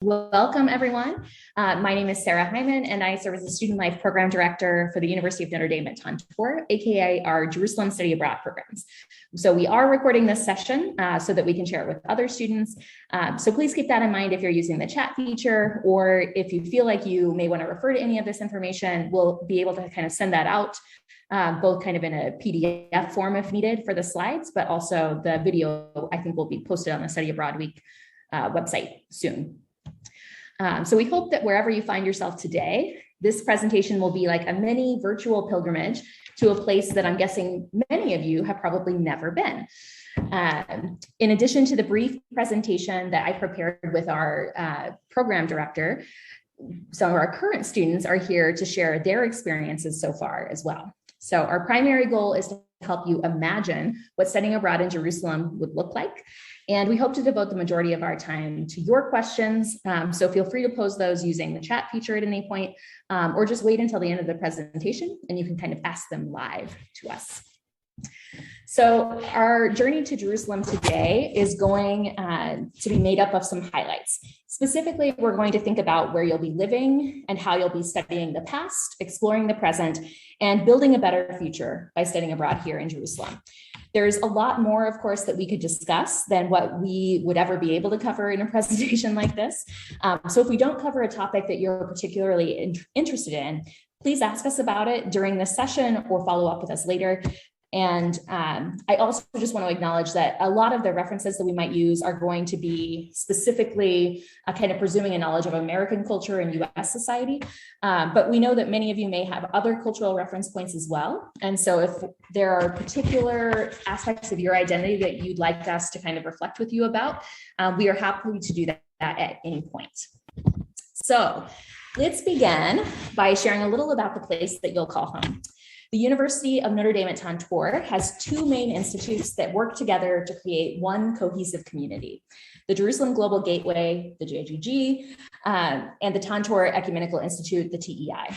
Welcome, everyone. My name is Sarah Hyman, and I serve as the Student Life Program Director for the University of Notre Dame at Tantor, aka our Jerusalem Study Abroad programs. So we are recording this session so that we can share it with other students. So please keep that in mind if you're using the chat feature, or if you feel like you may want to refer to any of this information, we'll be able to kind of send that out, both kind of in a PDF form if needed for the slides, but also the video I think will be posted on the Study Abroad Week website soon. So we hope that wherever you find yourself today, this presentation will be like a mini virtual pilgrimage to a place that I'm guessing many of you have probably never been. In addition to the brief presentation that I prepared with our program director, some of our current students are here to share their experiences so far as well. So our primary goal is to help you imagine what studying abroad in Jerusalem would look like. And we hope to devote the majority of our time to your questions. So feel free to pose those using the chat feature at any point, or just wait until the end of the presentation and you can kind of ask them live to us. So our journey to Jerusalem today is going to be made up of some highlights. Specifically, we're going to think about where you'll be living and how you'll be studying the past, exploring the present, and building a better future by studying abroad here in Jerusalem. There's a lot more, of course, that we could discuss than what we would ever be able to cover in a presentation like this. So if we don't cover a topic that you're particularly interested in, please ask us about it during this session or follow up with us later. And I also just want to acknowledge that a lot of the references that we might use are going to be specifically kind of presuming a knowledge of American culture and US society. But we know that many of you may have other cultural reference points as well. And so if there are particular aspects of your identity that you'd like us to kind of reflect with you about, we are happy to do that at any point. So let's begin by sharing a little about the place that you'll call home. The University of Notre Dame at Tantor has two main institutes that work together to create one cohesive community: the Jerusalem Global Gateway, the JGG, and the Tantor Ecumenical Institute, the TEI.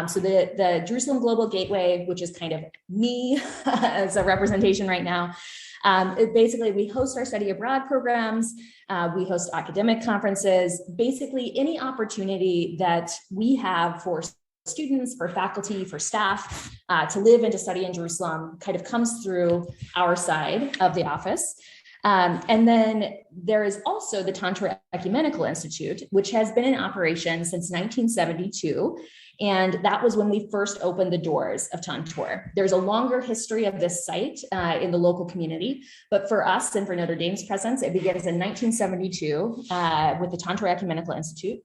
So the Jerusalem Global Gateway, which is kind of me as a representation right now, basically we host our study abroad programs, we host academic conferences, basically any opportunity that we have for students, for faculty, for staff to live and to study in Jerusalem kind of comes through our side of the office. And then there is also the Tantor Ecumenical Institute, which has been in operation since 1972. And that was when we first opened the doors of Tantor. There's a longer history of this site in the local community, but for us and for Notre Dame's presence, it begins in 1972 with the Tantor Ecumenical Institute.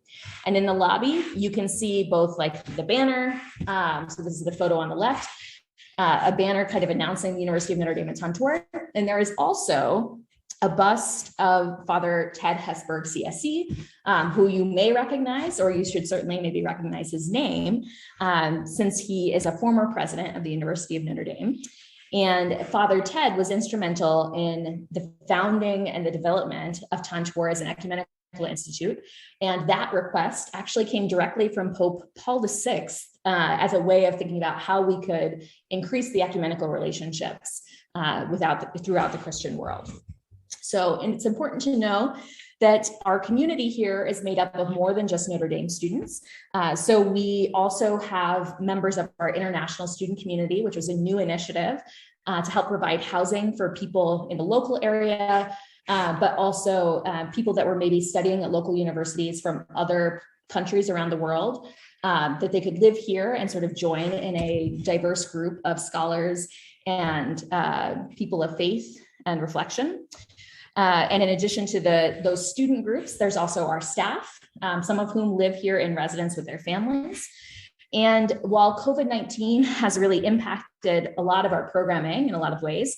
And in the lobby, you can see both like the banner. So this is the photo on the left, a banner kind of announcing the University of Notre Dame at Tantor. And there is also a bust of Father Ted Hesburgh, CSC, who you may recognize, or you should certainly maybe recognize his name, since he is a former president of the University of Notre Dame. And Father Ted was instrumental in the founding and the development of Tantor as an ecumenical institute. And that request actually came directly from Pope Paul VI as a way of thinking about how we could increase the ecumenical relationships throughout the Christian world. So, and it's important to know that our community here is made up of more than just Notre Dame students. So we also have members of our international student community, which was a new initiative to help provide housing for people in the local area, but also people that were maybe studying at local universities from other countries around the world, that they could live here and sort of join in a diverse group of scholars and people of faith and reflection. And in addition to those student groups, there's also our staff, some of whom live here in residence with their families. And while COVID-19 has really impacted a lot of our programming in a lot of ways,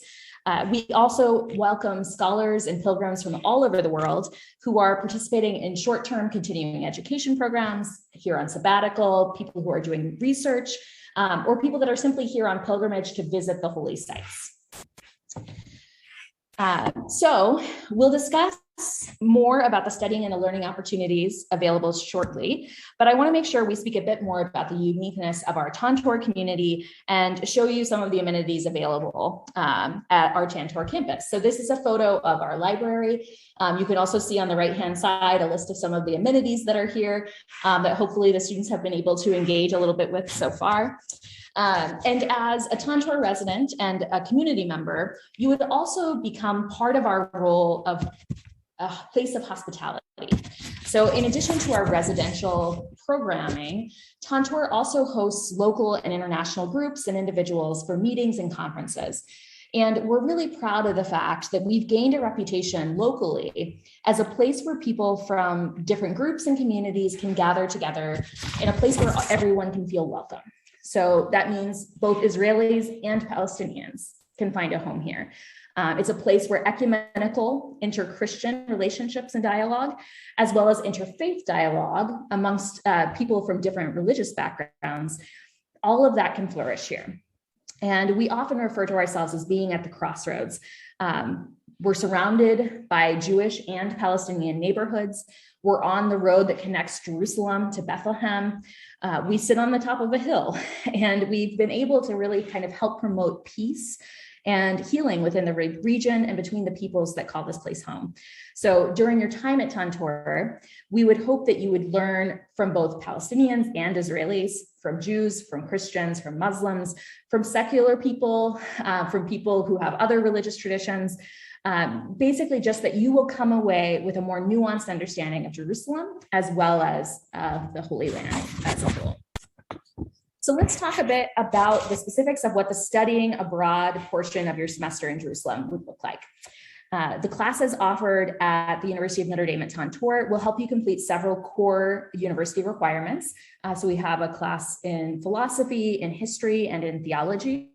we also welcome scholars and pilgrims from all over the world who are participating in short-term continuing education programs, here on sabbatical, people who are doing research, or people that are simply here on pilgrimage to visit the holy sites. So we'll discuss more about the studying and the learning opportunities available shortly, but I want to make sure we speak a bit more about the uniqueness of our Tantor community and show you some of the amenities available at our Tantor campus. So this is a photo of our library. You can also see on the right-hand side a list of some of the amenities that are here that hopefully the students have been able to engage a little bit with so far. And as a Tantor resident and a community member, you would also become part of our role of a place of hospitality. So in addition to our residential programming, Tantor also hosts local and international groups and individuals for meetings and conferences. And we're really proud of the fact that we've gained a reputation locally as a place where people from different groups and communities can gather together in a place where everyone can feel welcome. So that means both Israelis and Palestinians can find a home here. It's a place where ecumenical, inter-Christian relationships and dialogue, as well as interfaith dialogue amongst people from different religious backgrounds, all of that can flourish here. And we often refer to ourselves as being at the crossroads. We're surrounded by Jewish and Palestinian neighborhoods. We're on the road that connects Jerusalem to Bethlehem. We sit on the top of a hill, and we've been able to really kind of help promote peace and healing within the region and between the peoples that call this place home. So during your time at Tantor, we would hope that you would learn from both Palestinians and Israelis, from Jews, from Christians, from Muslims, from secular people, from people who have other religious traditions. Basically just that you will come away with a more nuanced understanding of Jerusalem, as well as the Holy Land as a whole. So let's talk a bit about the specifics of what the studying abroad portion of your semester in Jerusalem would look like. The classes offered at the University of Notre Dame at Tantor will help you complete several core university requirements. So we have a class in philosophy, in history, and in theology.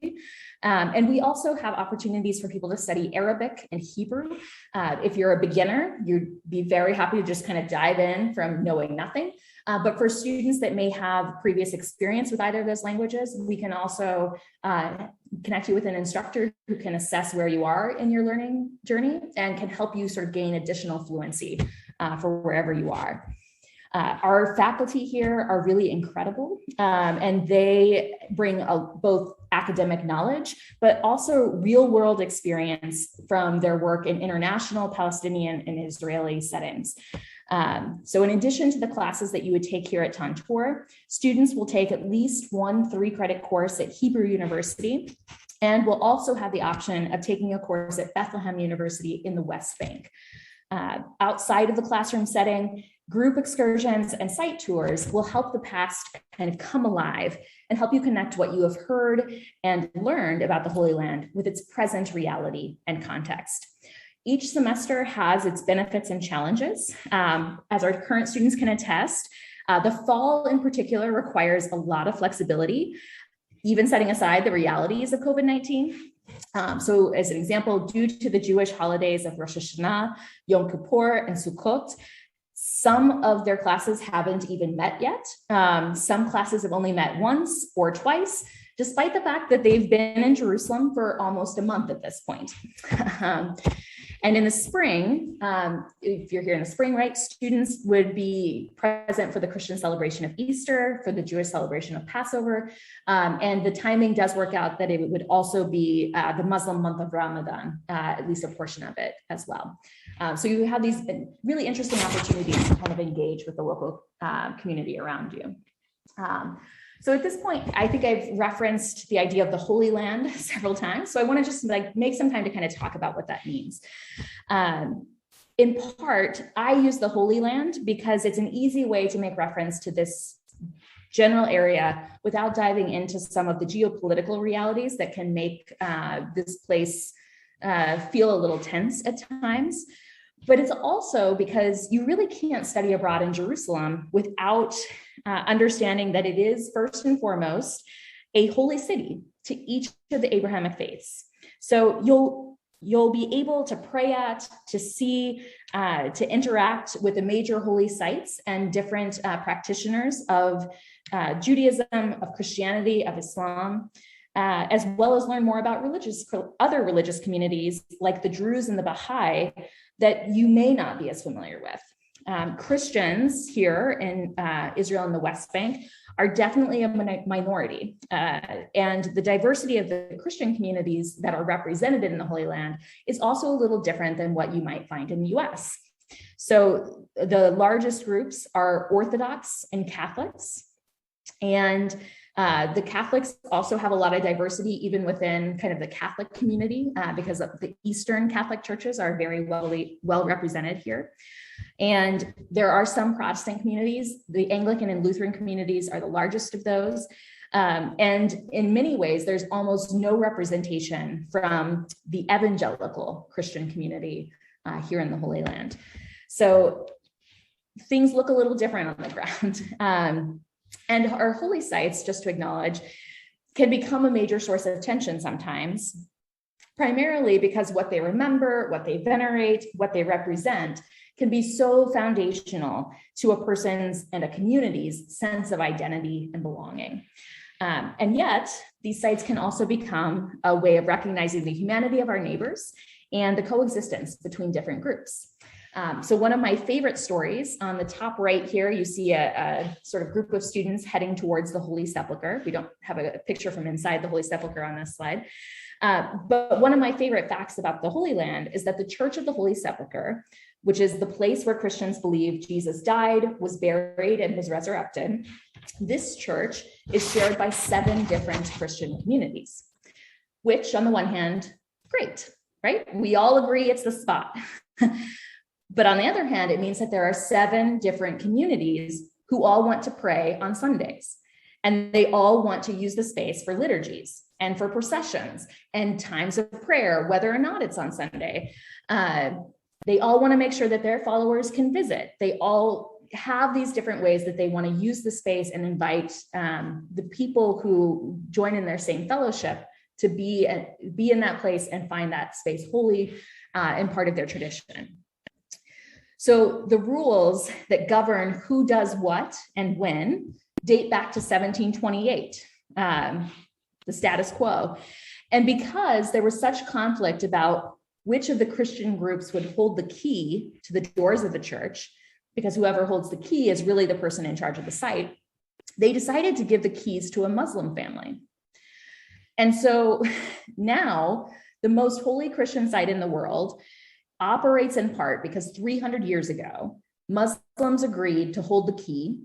And we also have opportunities for people to study Arabic and Hebrew. If you're a beginner, you'd be very happy to just kind of dive in from knowing nothing. But for students that may have previous experience with either of those languages, we can also connect you with an instructor who can assess where you are in your learning journey and can help you sort of gain additional fluency for wherever you are. Our faculty here are really incredible, and they bring both academic knowledge, but also real world experience from their work in international Palestinian and Israeli settings. So in addition to the classes that you would take here at Tantor, students will take at least one 3-credit course at Hebrew University, and will also have the option of taking a course at Bethlehem University in the West Bank. Outside of the classroom setting, group excursions and site tours will help the past kind of come alive and help you connect what you have heard and learned about the Holy Land with its present reality and context. Each semester has its benefits and challenges. As our current students can attest, the fall in particular requires a lot of flexibility, even setting aside the realities of COVID-19. So as an example, due to the Jewish holidays of Rosh Hashanah, Yom Kippur, and Sukkot, some of their classes haven't even met yet. Some classes have only met once or twice, despite the fact that they've been in Jerusalem for almost a month at this point. And in the spring, if you're here in the spring, right, students would be present for the Christian celebration of Easter, for the Jewish celebration of Passover, and the timing does work out that it would also be the Muslim month of Ramadan, at least a portion of it as well. So you have these really interesting opportunities to kind of engage with the local community around you. So at this point, I think I've referenced the idea of the Holy Land several times. So I want to just make some time to kind of talk about what that means. In part, I use the Holy Land because it's an easy way to make reference to this general area without diving into some of the geopolitical realities that can make this place feel a little tense at times. But it's also because you really can't study abroad in Jerusalem without understanding that it is first and foremost a holy city to each of the Abrahamic faiths. So you'll be able to pray at, to see, to interact with the major holy sites and different practitioners of Judaism, of Christianity, of Islam, as well as learn more about other religious communities like the Druze and the Baha'i that you may not be as familiar with. Christians here in Israel and the West Bank are definitely a minority. And the diversity of the Christian communities that are represented in the Holy Land is also a little different than what you might find in the US. So the largest groups are Orthodox and Catholics. And the Catholics also have a lot of diversity even within kind of the Catholic community because the Eastern Catholic churches are very well represented here. And there are some Protestant communities. The Anglican and Lutheran communities are the largest of those. And in many ways, there's almost no representation from the evangelical Christian community here in the Holy Land. So things look a little different on the ground. And our holy sites, just to acknowledge, can become a major source of tension sometimes, primarily because what they remember, what they venerate, what they represent can be so foundational to a person's and a community's sense of identity and belonging. And yet, these sites can also become a way of recognizing the humanity of our neighbors and the coexistence between different groups. So one of my favorite stories, on the top right here, you see a sort of group of students heading towards the Holy Sepulchre. We don't have a picture from inside the Holy Sepulchre on this slide. But one of my favorite facts about the Holy Land is that the Church of the Holy Sepulchre, which is the place where Christians believe Jesus died, was buried, and was resurrected, this church is shared by 7 different Christian communities, which on the one hand, great, right? We all agree it's the spot. But on the other hand, it means that there are 7 different communities who all want to pray on Sundays. And they all want to use the space for liturgies and for processions and times of prayer, whether or not it's on Sunday. They all want to make sure that their followers can visit. They all have these different ways that they want to use the space and invite the people who join in their same fellowship to be in that place and find that space holy and part of their tradition. So the rules that govern who does what and when date back to 1728, the status quo. And because there was such conflict about which of the Christian groups would hold the key to the doors of the church, because whoever holds the key is really the person in charge of the site, they decided to give the keys to a Muslim family. And so now the most holy Christian site in the world operates in part because 300 years ago, Muslims agreed to hold the key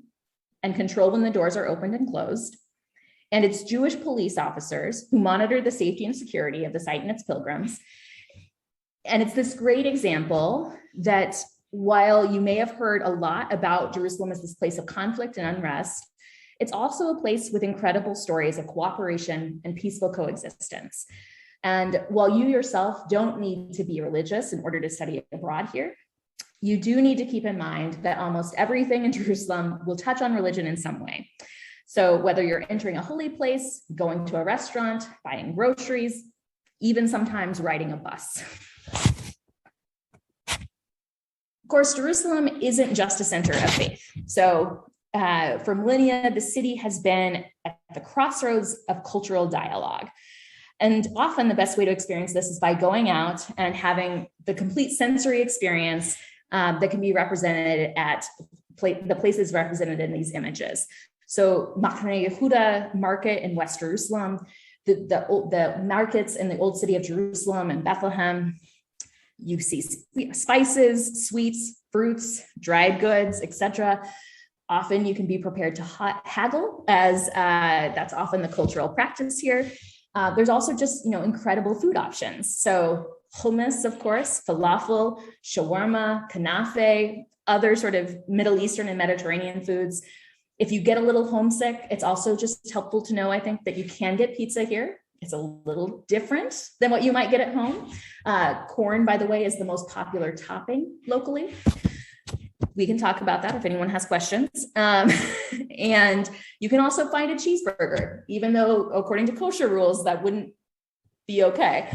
and control when the doors are opened and closed. And it's Jewish police officers who monitor the safety and security of the site and its pilgrims. And it's this great example that while you may have heard a lot about Jerusalem as this place of conflict and unrest, it's also a place with incredible stories of cooperation and peaceful coexistence. And while you yourself don't need to be religious in order to study abroad here, you do need to keep in mind that almost everything in Jerusalem will touch on religion in some way. So whether you're entering a holy place, going to a restaurant, buying groceries, even sometimes riding a bus. Of course, Jerusalem isn't just a center of faith. So for millennia, the city has been at the crossroads of cultural dialogue. And often the best way to experience this is by going out and having the complete sensory experience that can be represented at the places represented in these images. So Machane Yehuda market in West Jerusalem, the markets in the old city of Jerusalem and Bethlehem. You see spices, sweets, fruits, dried goods, etc. Often you can be prepared to haggle, as that's often the cultural practice here. There's also just, incredible food options. So hummus, of course, falafel, shawarma, kanafe, other sort of Middle Eastern and Mediterranean foods. If you get a little homesick, it's also just helpful to know, I think, that you can get pizza here. It's a little different than what you might get at home. Corn, by the way, is the most popular topping locally. We can talk about that if anyone has questions. And you can also find a cheeseburger, even though according to kosher rules, that wouldn't be okay.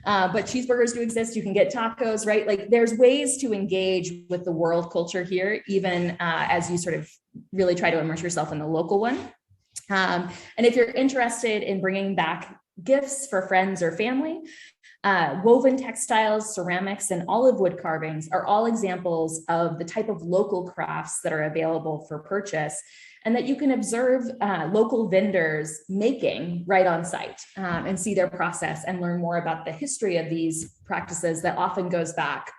But cheeseburgers do exist. You can get tacos, right? Like there's ways to engage with the world culture here, even as you sort of really try to immerse yourself in the local one. And if you're interested in bringing back gifts for friends or family, Woven textiles, ceramics, and olive wood carvings are all examples of the type of local crafts that are available for purchase and that you can observe local vendors making right on site and see their process and learn more about the history of these practices that often goes back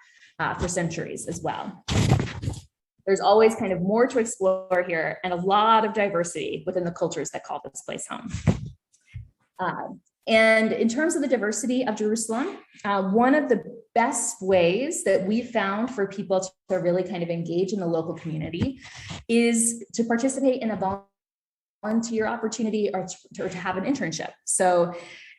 for centuries as well. There's always kind of more to explore here and a lot of diversity within the cultures that call this place home. And in terms of the diversity of Jerusalem, one of the best ways that we found for people to really kind of engage in the local community is to participate in a volunteer opportunity or to have an internship. So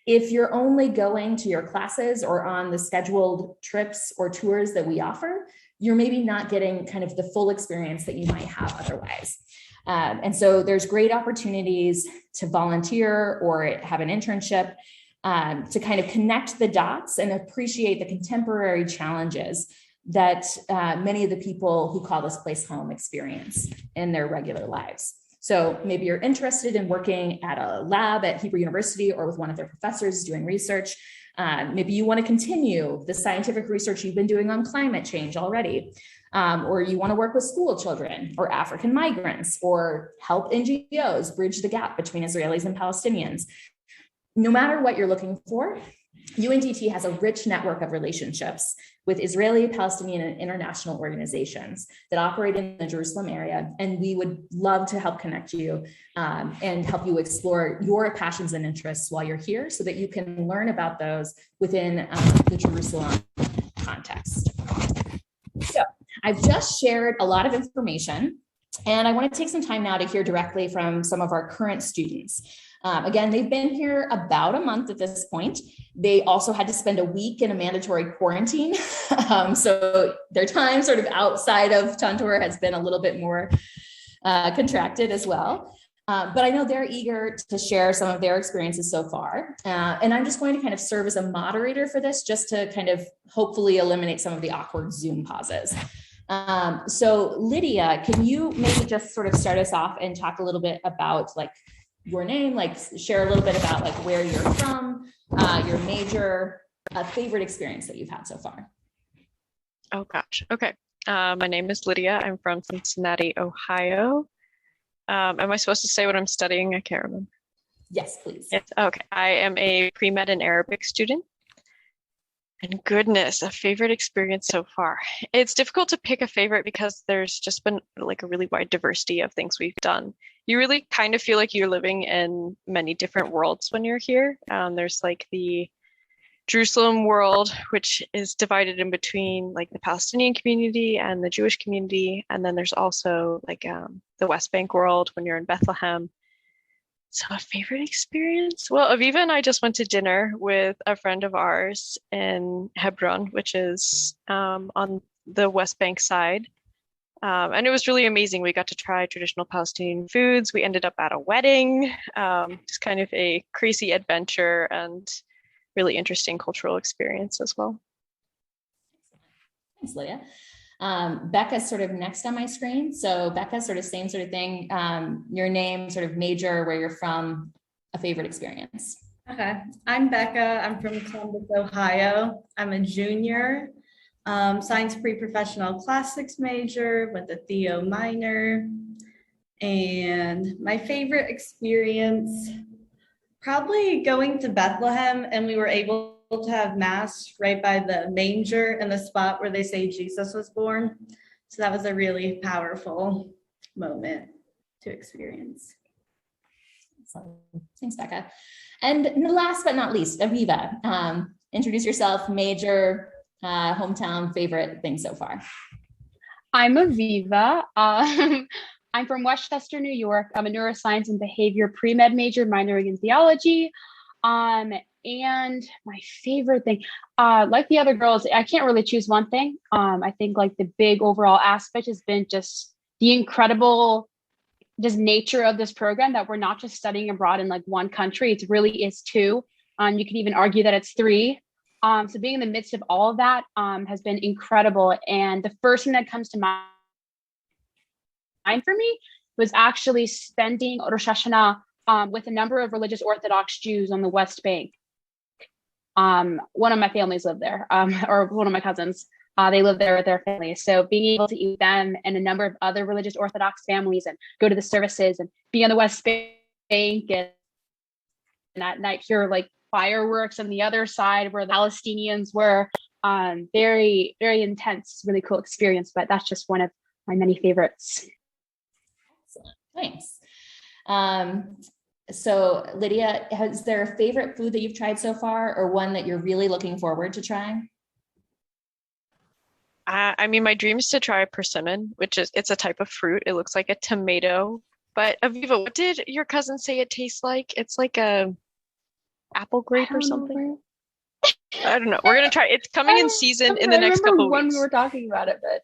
if you're only going to your classes or on the scheduled trips or tours that we offer, you're maybe not getting kind of the full experience that you might have otherwise. And so there's great opportunities to volunteer or have an internship to kind of connect the dots and appreciate the contemporary challenges that many of the people who call this place home experience in their regular lives. So maybe you're interested in working at a lab at Hebrew University or with one of their professors doing research. Maybe you want to continue the scientific research you've been doing on climate change already. Or you want to work with school children or African migrants or help NGOs bridge the gap between Israelis and Palestinians. No matter what you're looking for, UNDT has a rich network of relationships with Israeli, Palestinian, and international organizations that operate in the Jerusalem area. And we would love to help connect you and help you explore your passions and interests while you're here so that you can learn about those within the Jerusalem context. So I've just shared a lot of information, and I want to take some time now to hear directly from some of our current students. Again, they've been here about a month at this point. They also had to spend a week in a mandatory quarantine. So their time sort of outside of Tantor has been a little bit more contracted as well. But I know they're eager to share some of their experiences so far. And I'm just going to kind of serve as a moderator for this, just to kind of hopefully eliminate some of the awkward Zoom pauses. So Lydia, can you maybe just sort of start us off and talk a little bit about like your name, like share a little bit about like where you're from, your major, favorite experience that you've had so far? Oh gosh, okay. My name is Lydia. I'm from Cincinnati, Ohio. Am I supposed to say what I'm studying? I can't remember. Yes, please. Yes. Okay. I am a pre-med and Arabic student. And goodness, a favorite experience so far. It's difficult to pick a favorite because there's just been like a really wide diversity of things we've done. You really kind of feel like you're living in many different worlds when you're here. There's like the Jerusalem world, which is divided in between like the Palestinian community and the Jewish community. And then there's also like the West Bank world when you're in Bethlehem. So a favorite experience? Well, Aviva and I just went to dinner with a friend of ours in Hebron, which is on the West Bank side. And it was really amazing. We got to try traditional Palestinian foods. We ended up at a wedding, just kind of a crazy adventure and really interesting cultural experience as well. Thanks, Lydia. Becca's sort of next on my screen. So Becca, sort of same sort of thing. Your name, sort of major, where you're from, a favorite experience. Okay, I'm Becca. I'm from Columbus, Ohio. I'm a junior, science pre-professional classics major with a Theo minor. And my favorite experience, probably going to Bethlehem, and we were able to have mass right by the manger and the spot where they say Jesus was born. So that was a really powerful moment to experience. Thanks, Becca. And last but not least, Aviva, introduce yourself, major, hometown, favorite thing so far. I'm Aviva. I'm from Westchester, New York. I'm a neuroscience and behavior pre-med major, minoring in theology. And my favorite thing, like the other girls, I can't really choose one thing. I think like the big overall aspect has been just the incredible just nature of this program, that we're not just studying abroad in like one country. It really is two. You could even argue that it's three. So being in the midst of all of that has been incredible. And the first thing that comes to mind for me was actually spending Rosh Hashanah with a number of religious Orthodox Jews on the West Bank. One of my families live there, or one of my cousins. They live there with their families. So being able to eat with them and a number of other religious Orthodox families and go to the services and be on the West Bank and at night hear like fireworks on the other side where the Palestinians were, very, very intense, really cool experience. But that's just one of my many favorites. Excellent. Thanks. So Lydia, is there a favorite food that you've tried so far or one that you're really looking forward to trying? I mean, my dream is to try a persimmon, it's a type of fruit. It looks like a tomato. But Aviva, what did your cousin say it tastes like? It's like a apple grape or something. I don't know. We're gonna try. It's coming in season in the next couple of when weeks. we were talking about it, but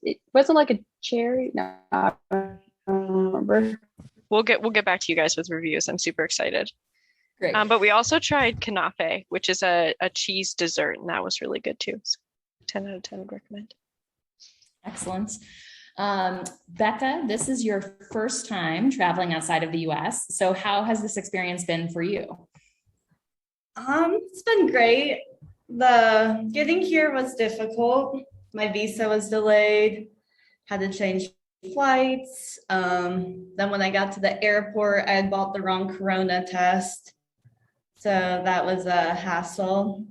it wasn't like a cherry. No, I don't remember. We'll get back to you guys with reviews. I'm super excited. Great. But we also tried kanafe, which is a cheese dessert, and that was really good too. So 10 out of 10 would recommend. Excellent. Becca, this is your first time traveling outside of the US. So how has this experience been for you? It's been great. The getting here was difficult. My visa was delayed, had to change flights. Then when I got to the airport, I had bought the wrong corona test. So that was a hassle.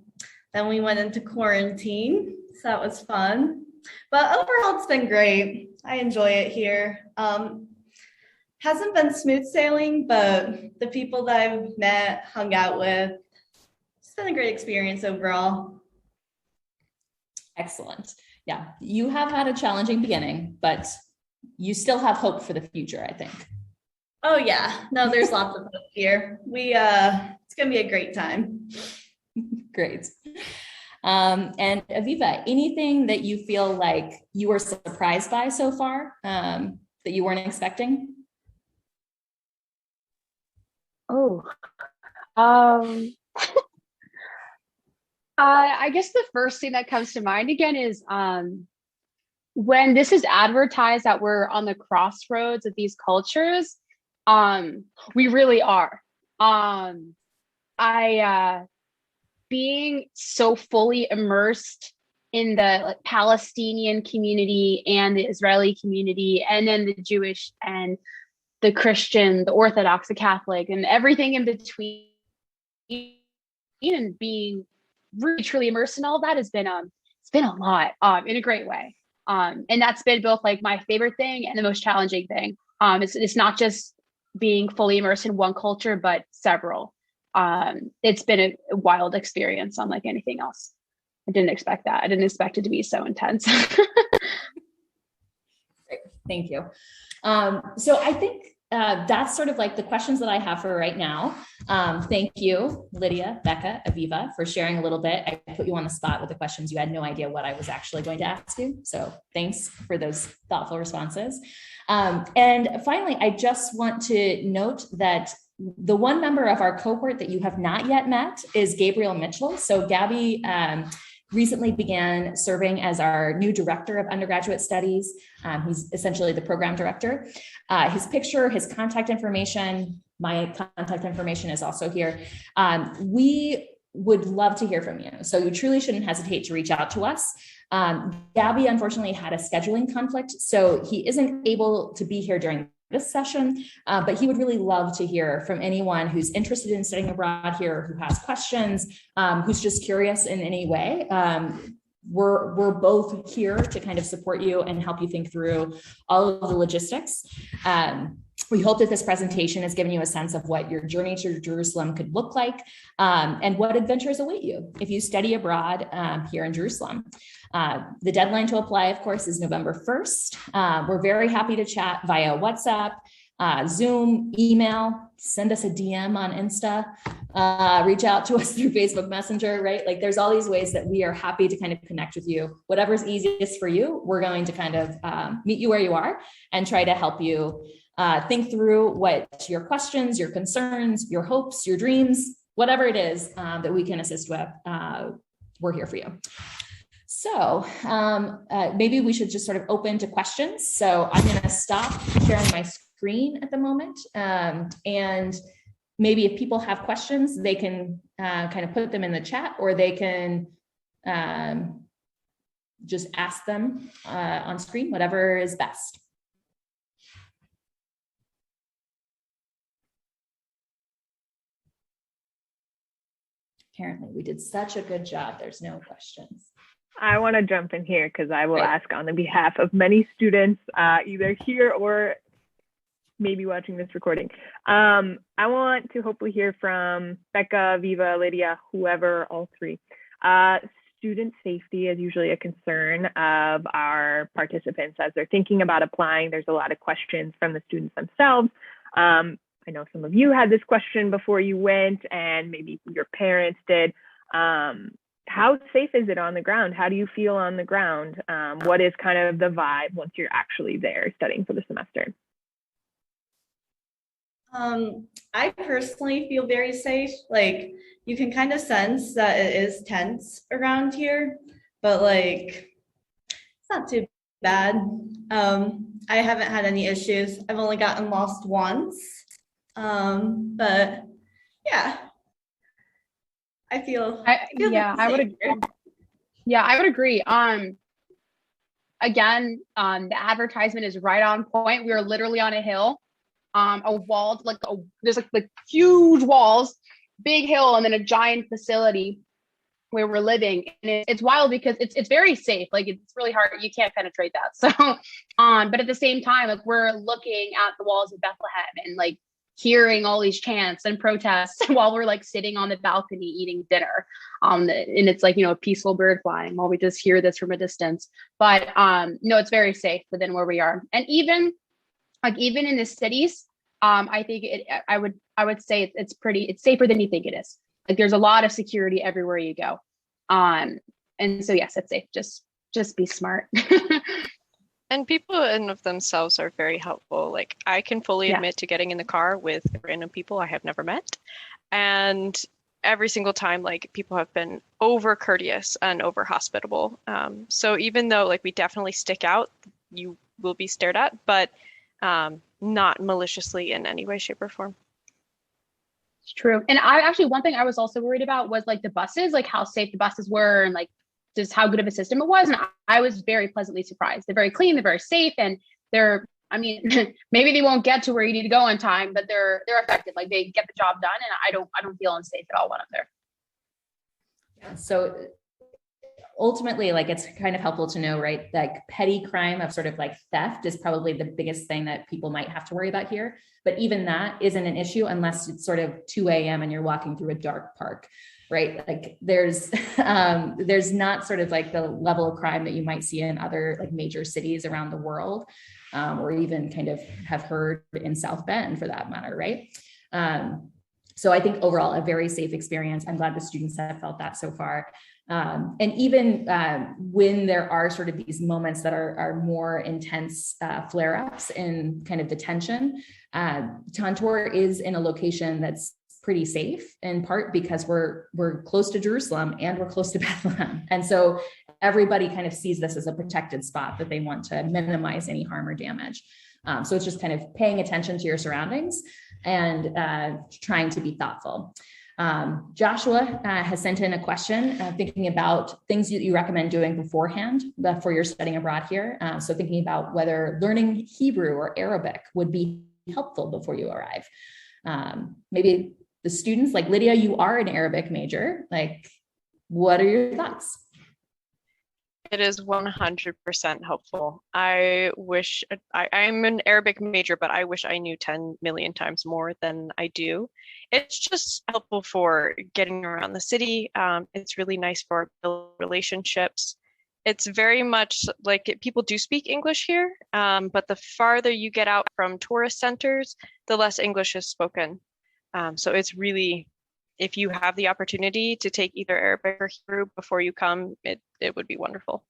Then we went into quarantine. So that was fun. But overall, it's been great. I enjoy it here. Hasn't been smooth sailing, but the people that I've met, hung out with, it's been a great experience overall. Excellent. Yeah, you have had a challenging beginning, but you still have hope for the future, I think. Oh yeah, no, there's lots of hope here. It's gonna be a great time. Great. And Aviva, anything that you feel like you were surprised by so far, that you weren't expecting? Oh, I guess the first thing that comes to mind again is when this is advertised that we're on the crossroads of these cultures, we really are. Being so fully immersed in the Palestinian community and the Israeli community, and then the Jewish and the Christian, the Orthodox, the Catholic, and everything in between, and being really truly immersed in all that has been it's been a lot in a great way. And that's been both like my favorite thing and the most challenging thing. It's not just being fully immersed in one culture, but several. It's been a wild experience unlike anything else. I didn't expect that. I didn't expect it to be so intense. Great. Thank you. So I think that's sort of like the questions that I have for right now. Thank you, Lydia, Becca, Aviva, for sharing a little bit. I put you on the spot with the questions. You had no idea what I was actually going to ask you. So thanks for those thoughtful responses. And finally, I just want to note that the one member of our cohort that you have not yet met is Gabriel Mitchell. So Gabby recently began serving as our new director of undergraduate studies. He's essentially the program director. His picture, his contact information, my contact information is also here. We would love to hear from you. So you truly shouldn't hesitate to reach out to us. Gabby unfortunately had a scheduling conflict, so he isn't able to be here during this session, but he would really love to hear from anyone who's interested in studying abroad here, who has questions, who's just curious in any way. We're both here to kind of support you and help you think through all of the logistics. We hope that this presentation has given you a sense of what your journey to Jerusalem could look like, and what adventures await you if you study abroad here in Jerusalem. The deadline to apply, of course, is November 1st. We're very happy to chat via WhatsApp, Zoom, email, send us a DM on Insta, reach out to us through Facebook Messenger, right? Like there's all these ways that we are happy to kind of connect with you. Whatever's easiest for you, we're going to kind of meet you where you are and try to help you think through what your questions, your concerns, your hopes, your dreams, whatever it is that we can assist with, we're here for you. So maybe we should just sort of open to questions. So I'm going to stop sharing my screen at the moment. And maybe if people have questions, they can kind of put them in the chat, or they can just ask them on screen, whatever is best. Apparently we did such a good job. There's no questions. I want to jump in here because I will Great. ask on the behalf of many students, either here or maybe watching this recording. I want to hopefully hear from Becca, Viva, Lydia, whoever, all three. Student safety is usually a concern of our participants as they're thinking about applying. There's a lot of questions from the students themselves. I know some of you had this question before you went, and maybe your parents did. How safe is it on the ground? How do you feel on the ground? What is kind of the vibe once you're actually there studying for the semester? I personally feel very safe. Like, you can kind of sense that it is tense around here, but like, it's not too bad. I haven't had any issues. I've only gotten lost once. But yeah, I feel yeah, I would agree. Yeah, I would agree. Again, the advertisement is right on point. We are literally on a hill, a wall, there's like huge walls, big hill, and then a giant facility where we're living. And it's wild because it's very safe. Like, it's really hard. You can't penetrate that. So, but at the same time, like, we're looking at the walls of Bethlehem and like hearing all these chants and protests while we're like sitting on the balcony eating dinner. And it's like, a peaceful bird flying while we just hear this from a distance. But no, it's very safe within where we are. And even in the cities, I think I would say it's safer than you think it is. Like, there's a lot of security everywhere you go. And so yes, it's safe. Just be smart. And people in of themselves are very helpful. Like, I can fully admit to getting in the car with random people I have never met. And every single time, like, people have been over courteous and over hospitable. So even though like we definitely stick out, you will be stared at, but not maliciously in any way, shape, or form. It's true. And one thing I was also worried about was like the buses, like how safe the buses were, and like just how good of a system it was. And I was very pleasantly surprised. They're very clean, they're very safe, and maybe they won't get to where you need to go on time, but they're effective. Like, they get the job done, and I don't feel unsafe at all when I'm there. Yeah, so ultimately, like, it's kind of helpful to know, right? Like, petty crime of sort of like theft is probably the biggest thing that people might have to worry about here. But even that isn't an issue unless it's sort of 2 a.m. and you're walking through a dark park, right? Like, there's not sort of like the level of crime that you might see in other like major cities around the world, or even kind of have heard in South Bend for that matter, right? So I think overall a very safe experience. I'm glad the students have felt that so far. And even when there are sort of these moments that are more intense flare-ups in kind of detention, Tantor is in a location that's pretty safe, in part because we're close to Jerusalem and we're close to Bethlehem. And so everybody kind of sees this as a protected spot that they want to minimize any harm or damage. So it's just kind of paying attention to your surroundings and trying to be thoughtful. Joshua has sent in a question thinking about things that you recommend doing beforehand before you're studying abroad here. So thinking about whether learning Hebrew or Arabic would be helpful before you arrive. Maybe the students, like Lydia, you are an Arabic major. Like, what are your thoughts? It is 100% helpful. I wish I'm an Arabic major, but I wish I knew 10 million times more than I do. It's just helpful for getting around the city. It's really nice for building relationships. It's very much like people do speak English here, but the farther you get out from tourist centers, the less English is spoken. So it's really, if you have the opportunity to take either Arabic or Hebrew before you come, it would be wonderful.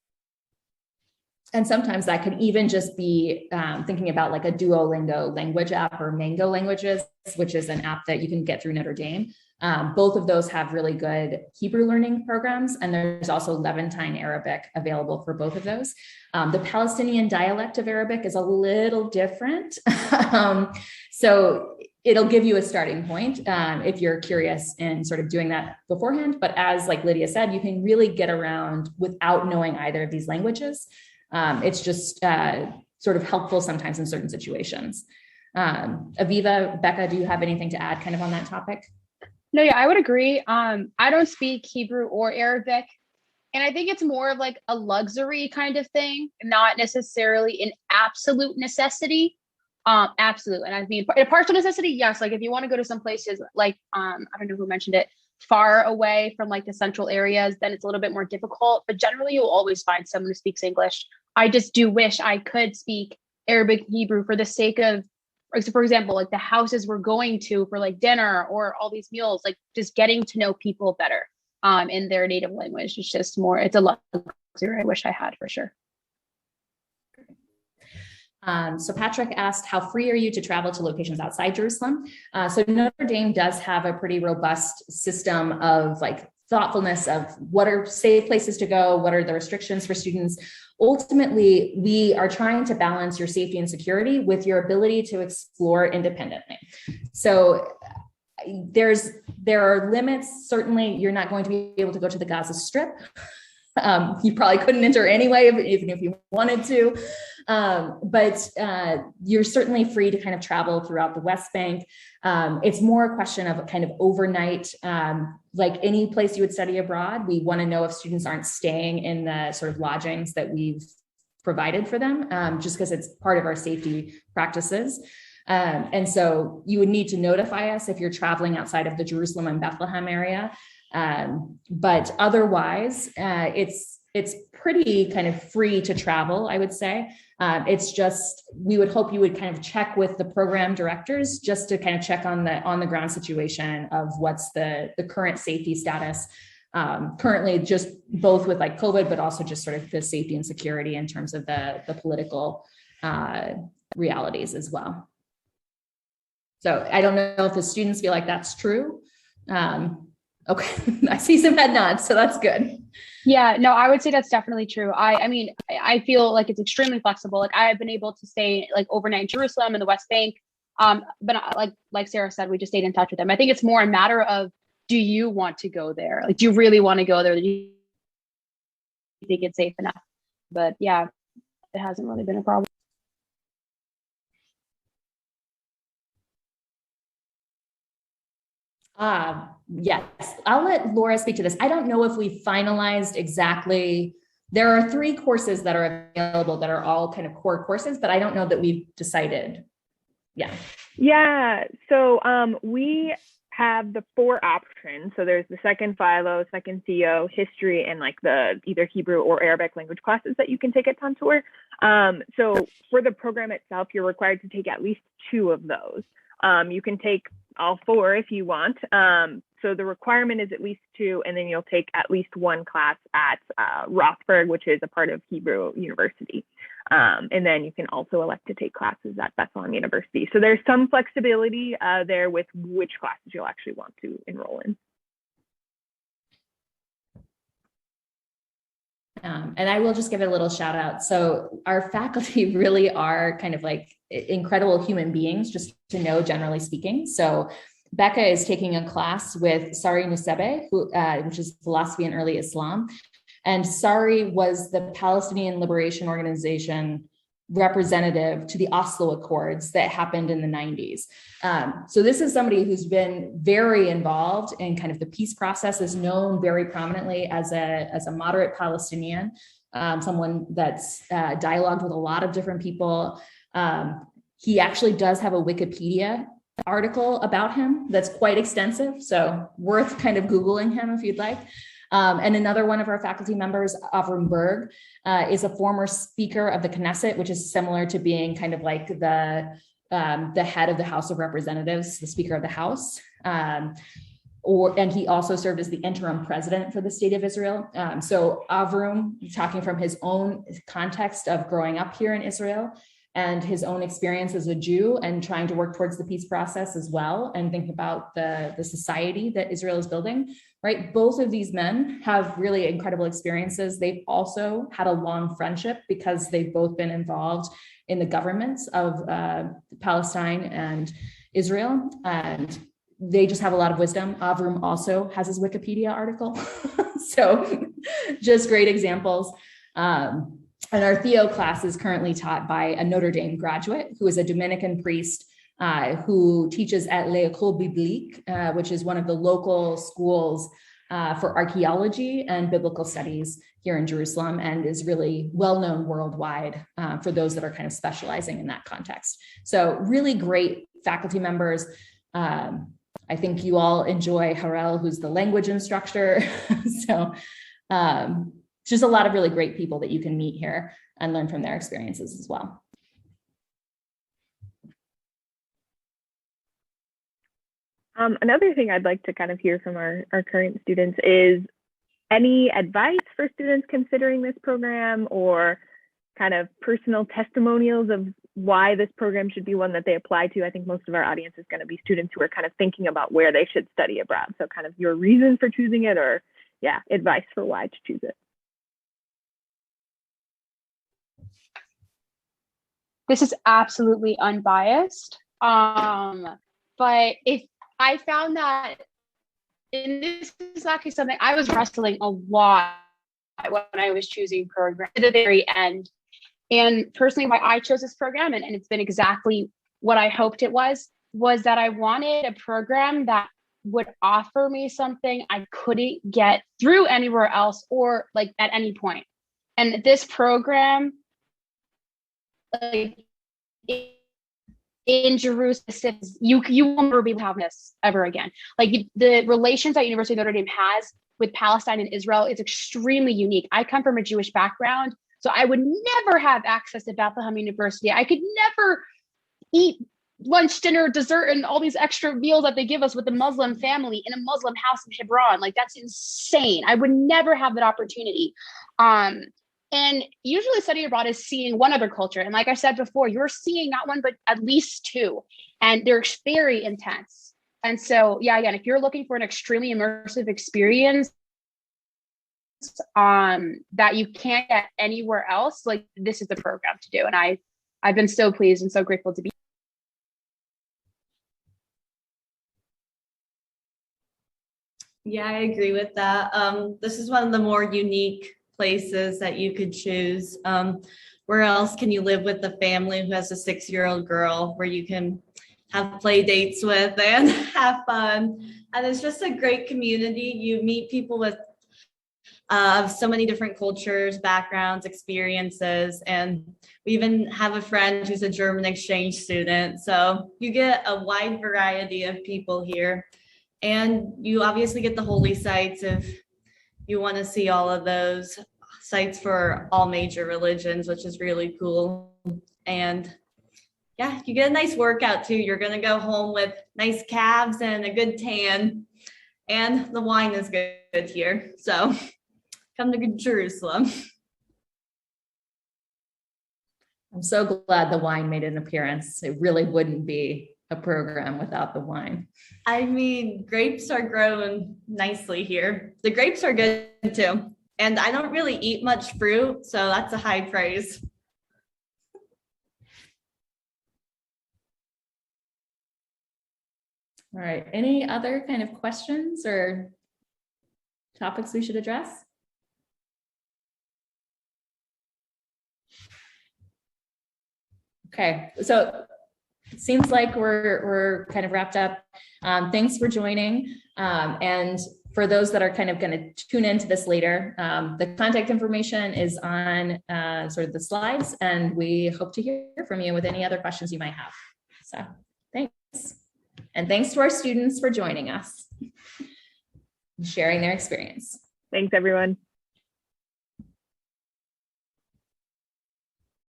And sometimes that could even just be thinking about like a Duolingo language app or Mango Languages, which is an app that you can get through Notre Dame. Both of those have really good Hebrew learning programs, and there's also Levantine Arabic available for both of those. The Palestinian dialect of Arabic is a little different. So it'll give you a starting point if you're curious in sort of doing that beforehand. But as like Lydia said, you can really get around without knowing either of these languages. It's just sort of helpful sometimes in certain situations. Aviva, Becca, do you have anything to add kind of on that topic? No, yeah, I would agree. I don't speak Hebrew or Arabic. And I think it's more of like a luxury kind of thing, not necessarily an absolute necessity. Absolute. And I mean, a partial necessity, yes. Like if you want to go to some places like, I don't know who mentioned it, far away from like the central areas, then it's a little bit more difficult. But generally, you'll always find someone who speaks English. I just do wish I could speak Arabic and Hebrew for the sake of, for example, like the houses we're going to for like dinner or all these meals, like just getting to know people better in their native language. It's just more, it's a luxury I wish I had for sure. So Patrick asked, how free are you to travel to locations outside Jerusalem? So Notre Dame does have a pretty robust system of like thoughtfulness of what are safe places to go, what are the restrictions for students. Ultimately, we are trying to balance your safety and security with your ability to explore independently. So there are limits. Certainly, you're not going to be able to go to the Gaza Strip. You probably couldn't enter anyway, even if you wanted to. But you're certainly free to kind of travel throughout the West Bank. It's more a question of kind of overnight, like any place you would study abroad. We want to know if students aren't staying in the sort of lodgings that we've provided for them, just because it's part of our safety practices. And so you would need to notify us if you're traveling outside of the Jerusalem and Bethlehem area. But otherwise, it's pretty kind of free to travel, I would say. It's just, we would hope you would kind of check with the program directors just to kind of check on the ground situation of what's the current safety status. Currently, just both with like COVID, but also just sort of the safety and security in terms of the political realities as well. So I don't know if the students feel like that's true. Okay, I see some head nods, so that's good. Yeah, no, I would say that's definitely true. I mean, I feel like it's extremely flexible. Like I've been able to stay like overnight in Jerusalem and the West Bank. But like Sarah said, we just stayed in touch with them. I think it's more a matter of, do you want to go there? Like, do you really want to go there? Do you think it's safe enough? But yeah, it hasn't really been a problem. Yes, I'll let Laura speak to this. I don't know if we finalized exactly. There are 3 courses that are available that are all kind of core courses, but I don't know that we've decided. Yeah. So we have the 4 options. So there's the second Philo, second Theo, history, and like the either Hebrew or Arabic language classes that you can take at Tantor. So for the program itself, you're required to take at least 2 of those. You can take all 4 if you want. So the requirement is at least 2, and then you'll take at least 1 class at Rothberg, which is a part of Hebrew University. And then you can also elect to take classes at Bethlehem University. So there's some flexibility there with which classes you'll actually want to enroll in. And I will just give it a little shout out. So our faculty really are kind of like incredible human beings, just to know, generally speaking. So Becca is taking a class with Sari Nusseibeh, which is philosophy in early Islam. And Sari was the Palestinian Liberation Organization representative to the Oslo Accords that happened in the 90s. So this is somebody who's been very involved in kind of the peace process, is known very prominently as a moderate Palestinian, someone that's dialogued with a lot of different people. He actually does have a Wikipedia article about him that's quite extensive, so worth kind of Googling him if you'd like. And another one of our faculty members, Avram Berg, is a former speaker of the Knesset, which is similar to being kind of like the head of the House of Representatives, the Speaker of the House. And he also served as the interim president for the State of Israel. So Avram, talking from his own context of growing up here in Israel and his own experience as a Jew and trying to work towards the peace process as well, and think about the society that Israel is building, right? Both of these men have really incredible experiences. They've also had a long friendship because they've both been involved in the governments of Palestine and Israel, and they just have a lot of wisdom. Avram also has his Wikipedia article. So just great examples. And our Theo class is currently taught by a Notre Dame graduate who is a Dominican priest who teaches at L'École Biblique, which is one of the local schools for archaeology and biblical studies here in Jerusalem, and is really well-known worldwide for those that are kind of specializing in that context. So really great faculty members. I think you all enjoy Harel, who's the language instructor. So just a lot of really great people that you can meet here and learn from their experiences as well. Another thing I'd like to kind of hear from our current students is any advice for students considering this program, or kind of personal testimonials of why this program should be one that they apply to. I think most of our audience is going to be students who are kind of thinking about where they should study abroad. So kind of your reason for choosing it, or advice for why to choose it. This is absolutely unbiased. But if I found that, and this is actually something I was wrestling a lot when I was choosing program at the very end. And personally, why I chose this program, and it's been exactly what I hoped it was that I wanted a program that would offer me something I couldn't get through anywhere else, or like at any point. And this program, like in Jerusalem, you will never be able to have this ever again. Like the relations that University of Notre Dame has with Palestine and Israel is extremely unique. I come from a Jewish background, so I would never have access to Bethlehem University. I could never eat lunch, dinner, dessert, and all these extra meals that they give us with the Muslim family in a Muslim house in Hebron. Like, that's insane. I would never have that opportunity. And usually study abroad is seeing one other culture. And like I said before, you're seeing not one, but at least two. And they're very intense. And so, again, if you're looking for an extremely immersive experience that you can't get anywhere else, like, this is the program to do. And I've been so pleased and so grateful to be. Yeah, I agree with that. This is one of the more unique places that you could choose. Where else can you live with a family who has a 6-year-old girl, where you can have play dates with and have fun? And it's just a great community. You meet people with so many different cultures, backgrounds, experiences. And we even have a friend who's a German exchange student. So you get a wide variety of people here. And you obviously get the holy sites if you want to see all of those sites for all major religions, which is really cool. And yeah, you get a nice workout too. You're going to go home with nice calves and a good tan. And the wine is good here. So come to Jerusalem. I'm so glad the wine made an appearance. It really wouldn't be a program without the wine. I mean, grapes are growing nicely here. The grapes are good too. And I don't really eat much fruit, so that's a high praise. All right. Any other kind of questions or topics we should address? Okay, so it seems like we're kind of wrapped up. Thanks for joining. And for those that are kind of going to tune into this later, the contact information is on sort of the slides, and we hope to hear from you with any other questions you might have. So thanks. And thanks to our students for joining us and sharing their experience. Thanks, everyone.